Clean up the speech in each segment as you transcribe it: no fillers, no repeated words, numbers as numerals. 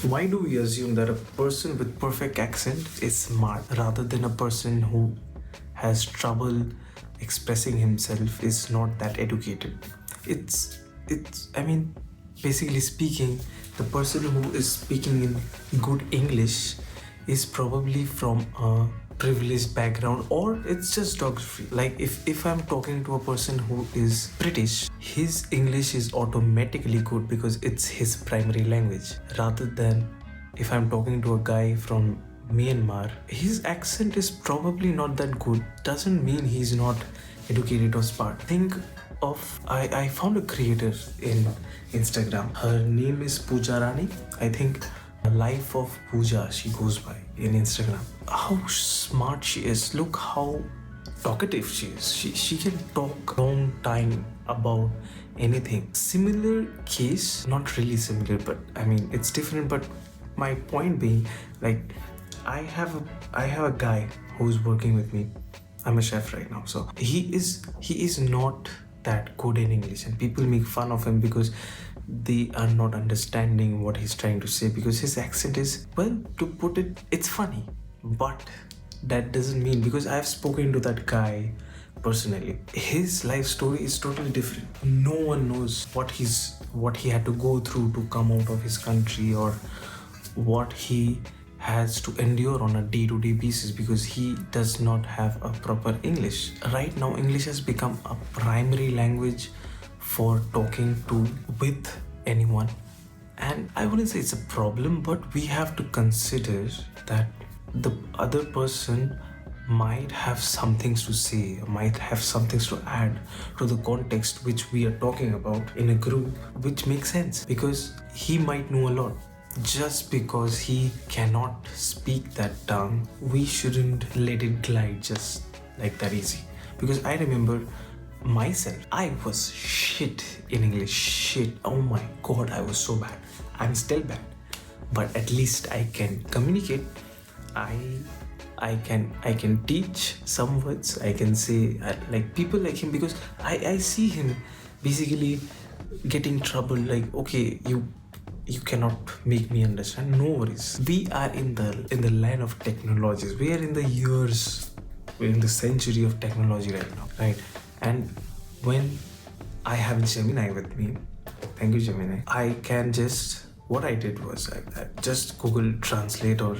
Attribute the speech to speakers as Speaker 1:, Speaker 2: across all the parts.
Speaker 1: Why do we assume that a person with perfect accent is smart rather than a person who has trouble expressing himself is not that educated? I mean, basically speaking, the person who is speaking in good English is probably from a privileged background, or it's just geography. Like if I'm talking to a person who is British, his English is automatically good because it's his primary language, rather than if I'm talking to a guy from Myanmar, his accent is probably not that good. Doesn't mean he's not educated or smart. Think of I found a creator in Instagram. Her name is Pooja Rani. I think Life of Pooja she goes by in Instagram. How smart she is. Look how talkative she is. She can talk long time about anything. Similar case, not really similar, but I mean it's different. But my point being, like I have a guy who's working with me. I'm a chef right now, so he is not that good in English, and people make fun of him because they are not understanding what he's trying to say because his accent is, well, to put it, it's funny, but that doesn't mean, because I've spoken to that guy personally, his life story is totally different. No one knows what he had to go through to come out of his country, or what he has to endure on a day-to-day basis because he does not have a proper English. Right now, English has become a primary language for talking to with anyone. And I wouldn't say it's a problem, but we have to consider that the other person might have some things to say, might have some things to add to the context which we are talking about in a group, which makes sense because he might know a lot. Just because he cannot speak that tongue, we shouldn't let it glide just like that easy. Because I remember myself, I was shit in English. Shit. Oh my god, I was so bad. I'm still bad. But at least I can communicate. I can teach some words. I can say like people like him, because I see him basically getting trouble, like, okay, you cannot make me understand. No worries. We are in the land of technologies. We are in the years, we're in the century of technology right now, right? And when I have Gemini with me, thank you Gemini, I can just, what I did was I just Google Translate, or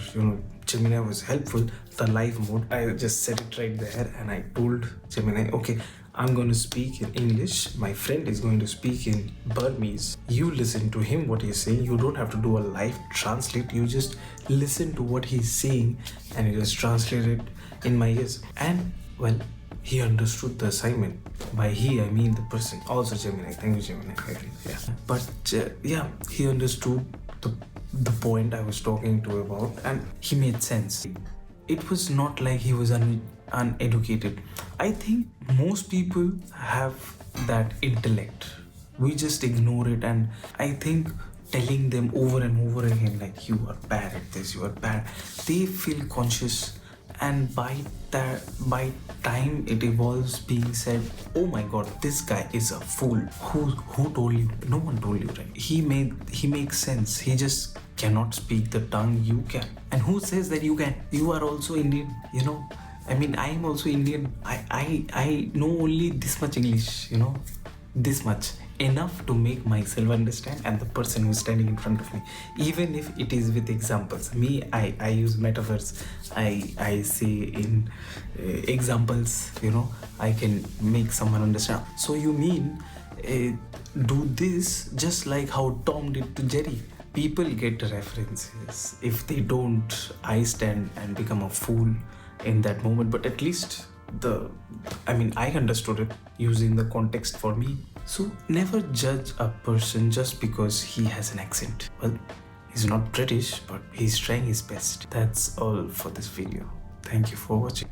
Speaker 1: Gemini was helpful. The live mode, I just set it right there, and I told Gemini, okay, I'm going to speak in English. My friend is going to speak in Burmese. You listen to him, what he's saying. You don't have to do a live translate. You just listen to what he's saying, and you just translate it in my ears. And well, he understood the assignment. By he, I mean the person. Also Gemini. Thank you, Gemini. Yeah. But yeah, he understood the point I was talking to about, and he made sense. It was not like he was uneducated. I think most people have that intellect. We just ignore it, and I think telling them over and over again, like, you are bad at this, you are bad, they feel conscious. And by time it evolves being said, oh my god, this guy is a fool. Who told you? No one told you, right? He makes sense. He just cannot speak the tongue you can. And who says that you can? You are also Indian, I mean, I am also Indian. I know only this much English, this much. Enough to make myself understand and the person who's standing in front of me. Even if it is with examples. Me, I use metaphors. I say in examples, I can make someone understand. So you mean do this just like how Tom did to Jerry. People get references. If they don't, I stand and become a fool in that moment. But at least I understood it using the context for me. So never judge a person just because he has an accent. Well, he's not British, but he's trying his best. That's all for this video. Thank you for watching.